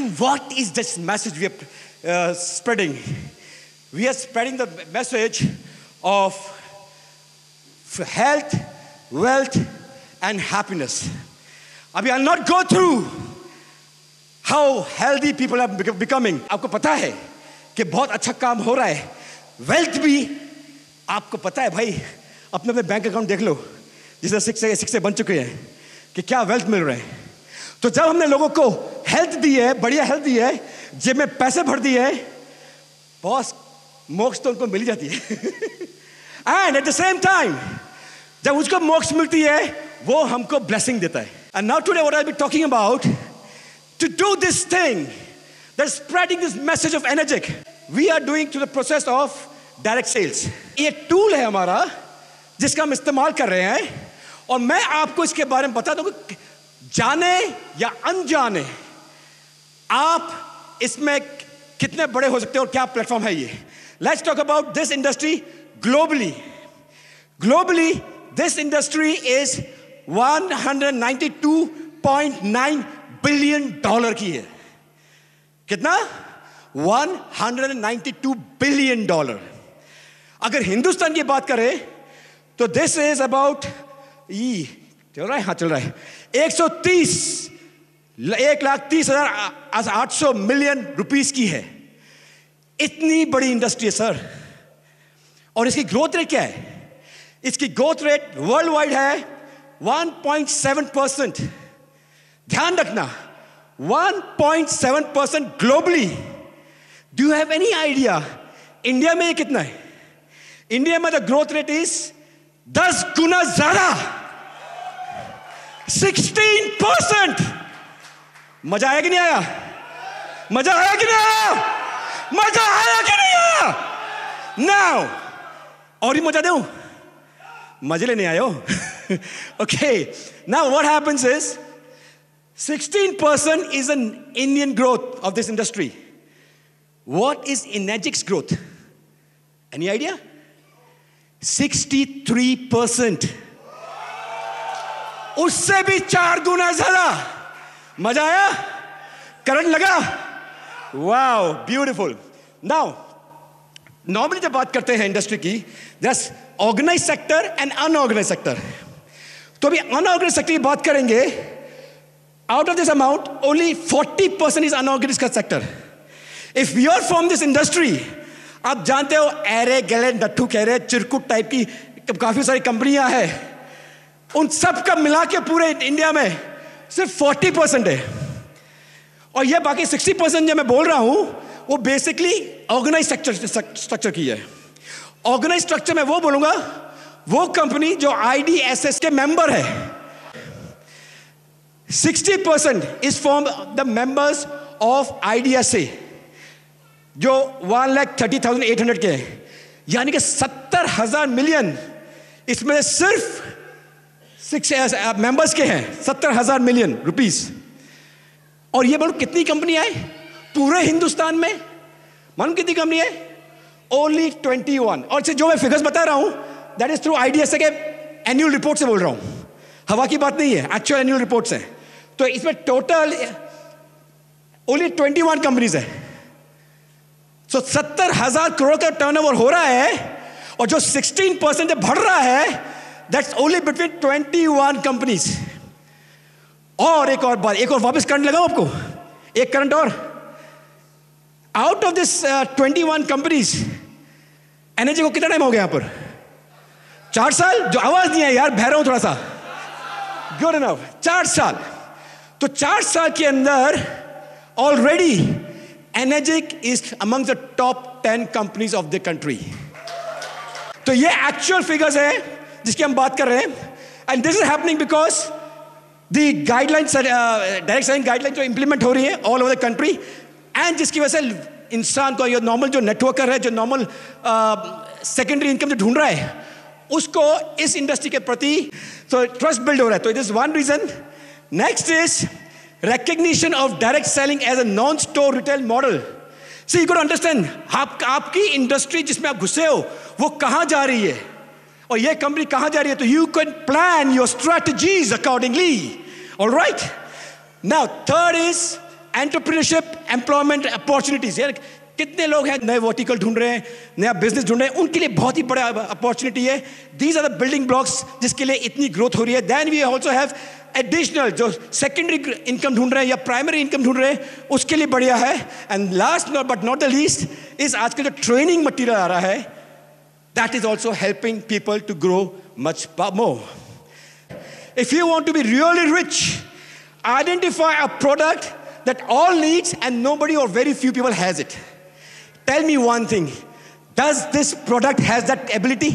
And what is this message we are spreading? We are spreading the message of health, wealth, and happiness. Abhi I'll not go through how healthy people are becoming. आपको पता है कि बहुत अच्छा काम हो रहा है. Wealth भी आपको पता है भाई. अपने अपने बैंक अकाउंट देख लो जिससे 6 से बन चुके हैं कि क्या वेल्थ मिल रहा है. तो जब हमने लोगों को हेल्थ दी है, बढ़िया हेल्थ दी है, जेब में पैसे भर दिए हैं, बॉस मोक्ष तो उनको मिल जाती है. And at the same time जब उसको मोक्ष मिलती है वो हमको ब्लेसिंग देता है. And now today what I will be talking about to do this thing that spreading this message of energic we are doing through the process of direct sales. ये टूल है हमारा जिसका हम इस्तेमाल कर रहे हैं और मैं आपको इसके बारे में बता दूं कि जाने या अनजाने आप इसमें कितने बड़े हो सकते हैं और क्या प्लेटफॉर्म है ये. Let's talk about this industry globally. Globally this industry is $192.9 billion की है. कितना? $192 बिलियन. अगर हिंदुस्तान की बात करें तो दिस इज अबाउट चल रहा है, हाँ चल रहा है, 1,30,800 मिलियन रुपीस की है. इतनी बड़ी इंडस्ट्री है सर. और इसकी ग्रोथ रेट क्या है? इसकी ग्रोथ रेट वर्ल्ड वाइड है 1.7%. ध्यान रखना 1.7% globally. Do you have any idea India में ये कितना है? इंडिया में द ग्रोथ रेट इज 10 गुना ज्यादा, 16%. मजा आया कि नहीं आया? मजा आया कि नहीं आया? मजा आया कि नहीं आया? नाउ और ही मजा दूं? मजे लेने आए हो? Okay, now what happens is 16% is an Indian growth of this industry. What is Energic's growth? Any idea? 63%. उससे भी 4 गुना ज्यादा. मजा आया? करंट लगा? Wow, beautiful. नाउ नॉर्मली जब बात करते हैं इंडस्ट्री की, there's organized sector and unorganized sector. तो अभी unorganized sector की बात करेंगे. Out of this amount, only 40% is unorganized sector. If you are from this industry, आप जानते हो एरे गले नट्ठू कहरे चिरकुट टाइप की काफी सारी कंपनियां हैं. उन सब का मिला के पूरे इंडिया में सिर्फ 40% है. और ये बाकी 60% जो मैं बोल रहा हूं वो बेसिकली ऑर्गेनाइज स्ट्रक्चर की है. ऑर्गेनाइज स्ट्रक्चर में वो बोलूंगा वो कंपनी जो IDSS के मेंबर है. 60% is from the members of IDSA जो 1,30,800 के हैं. यानी कि 70,000 मिलियन इसमें सिर्फ 6 मेंबर्स के हैं. 70,000 मिलियन रुपीस. और ये बोलो कितनी कंपनी है पूरे हिंदुस्तान में? मालूम कितनी कंपनी है? ओनली 21. और जो मैं फिगर्स बता रहा हूं दैट इज थ्रू IDSA के एनुअल रिपोर्ट से बोल रहा हूं. हवा की बात नहीं है, एक्चुअल एनुअल रिपोर्ट्स है. तो इसमें टोटल ओनली 21 कंपनीज है. तो 70,000 करोड़ का टर्नओवर हो रहा है और जो 16% बढ़ रहा है दैट्स ओनली बिटवीन 21 कंपनीज. और एक और बात, एक और वापस करंट लगाओ आपको, एक करंट और. Out of this 21 companies energy को कितना टाइम हो गया यहां पर? 4 साल. जो आवाज नहीं है यार, बहरा हूं थोड़ा सा. Good enough. 4 साल. तो 4 साल के अंदर already Energic is among the top 10 companies of the country. तो ये एक्चुअल फिगर्स है जिसकी हम बात कर रहे हैं. And this is happening because the guidelines, direct selling guideline जो इंप्लीमेंट हो रही है all over the country, and जिसकी वजह से इंसान को, ये नॉर्मल जो नेटवर्कर है, जो नॉर्मल सेकेंडरी इनकम जो ढूंढ रहा है, उसको इस इंडस्ट्री के प्रति तो ट्रस्ट बिल्ड हो रहा है. तो it is one reason. Next is recognition of direct selling as a non-store retail model. See, you got to understand, आपकी इंडस्ट्री जिसमें आप घुसे हो वो कहाँ जा रही है और ये कंपनी कहाँ जा रही है. तो you can plan your strategies accordingly. All right. Now, third is entrepreneurship, employment opportunities, यार कितने लोग हैं नए वर्टिकल ढूंढ रहे हैं, नया बिजनेस ढूंढ रहे हैं, उनके लिए बहुत ही बड़ा अपॉर्चुनिटी है. These are the building blocks जिसके लिए इतनी ग्रोथ हो रही है. Then we also have additional जो सेकेंडरी इनकम ढूंढ रहे हैं या प्राइमरी इनकम ढूंढ रहे हैं, उसके लिए बढ़िया है. And last but not the least is आजकल जो ट्रेनिंग मटीरियल आ रहा है, that is also helping people to grow much more. If you want to be really rich, identify a product that all needs and nobody or very few people has it. Tell me one thing, does this product has that ability?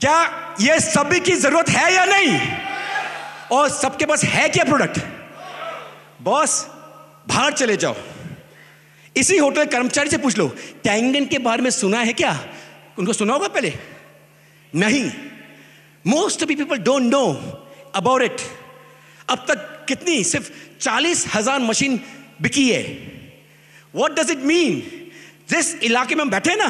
क्या ये सभी की जरूरत है या नहीं? और सबके पास है क्या प्रोडक्ट? बॉस बाहर चले जाओ, इसी होटल कर्मचारी से पूछ लो, टैंगन के बारे में सुना है क्या? उनको सुना होगा पहले? नहीं. Most of the people don't know about it. अब तक कितनी सिर्फ 40,000 मशीन बिकी है. What does it mean? जिस इलाके में हम बैठे ना,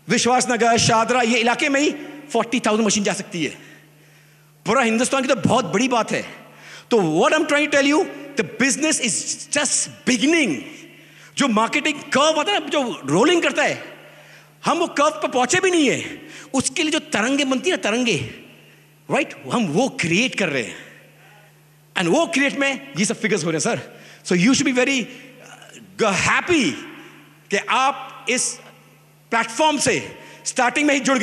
विश्वास नगर, शादरा, ये इलाके में ही 40,000 मशीन जा सकती है. पूरा हिंदुस्तान की तो बहुत बड़ी बात है. तो what I'm trying to tell you, the business is just beginning. जो मार्केटिंग कर्व आता है ना, जो रोलिंग करता है, हम वो कर्व पर पहुंचे भी नहीं है. उसके लिए जो तरंगे बनती है ना, तरंगे, राइट, हम वो क्रिएट कर रहे हैं. एंड वो क्रिएट में ये सब फिगर्स हो रहे हैं sir. So you should be very happy कि आप इस प्लेटफॉर्म से स्टार्टिंग में ही जुड़ गए.